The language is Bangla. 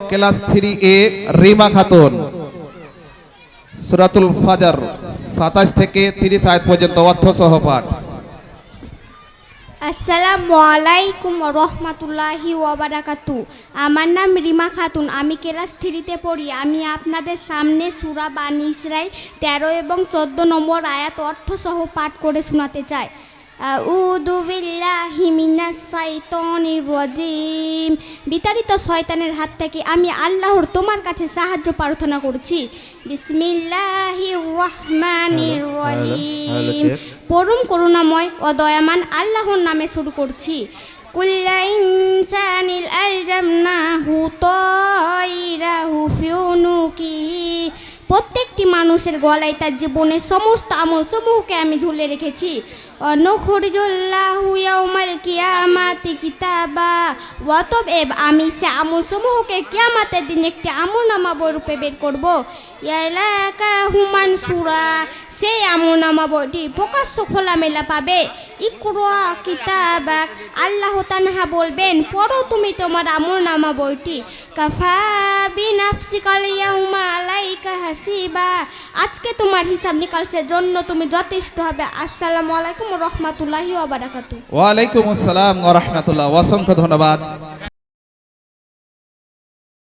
Class 3A Rima Khatun. সূরাতুল ফাজর 27 থেকে 30 আয়াত পর্যন্ত অর্থ সহ পাঠ। আসসালামু আলাইকুম রহমাতুল্লাহি ওয়া বারাকাতু। আমার নাম রিমা খাতুন, আমি ক্লাস 3তে পড়ি। আমি আপনাদের সামনে সূরা বানী ইসরাঈল 13 এবং 14 নম্বর আয়াত অর্থ সহ পাঠ করে শোনাতে চাই। আউযু বিল্লাহি মিনাশ শাইতানির রাজিম। বিতাড়িত শয়তানের হাত থেকে আমি আল্লাহর তোমার কাছে সাহায্য প্রার্থনা করছি। বিসমিল্লাহির রহমানির রহিম। পরম করুণাময় ও দয়াবান আল্লাহর নামে শুরু করছি। কুল্লা ইনসানিল আলজামনাহু তাইরাহু ফি উনুকিহি। প্রত্যেকটি মানুষের গলায় তার জীবনের সমস্ত আমল সমূহকে আমি ঝুলে রেখেছি। অনুখরিজুল্লাহু ইয়াউমাল কিয়ামাতি কিতাবা। অতএব আমি সে আমল সমূহকে কিয়ামতের দিন একটি আমলনামা রূপে বের করব। ইয়ালাকা হুমান সুরা। সেই আমলনামা বইটি প্রকাশ্য খোলামেলা পাবে। ইকরা কিতাবাক। আল্লাহ তাআলা বলবেন, পড়ো তুমি তোমার আমলনামা বইটি। কাফা বিনাফসিকাল ইয়াউমা আলাইকা হাসিবা। আজকে তোমার হিসাব নিকাশের জন্য তুমি যথেষ্ট হবে। আসসালামু আলাইকুম ওয়া রাহমাতুল্লাহি ওয়া বারাকাতুহু। ওয়া আলাইকুম আসসালাম ওয়া রাহমাতুল্লাহ। অসংখ্য ধন্যবাদ।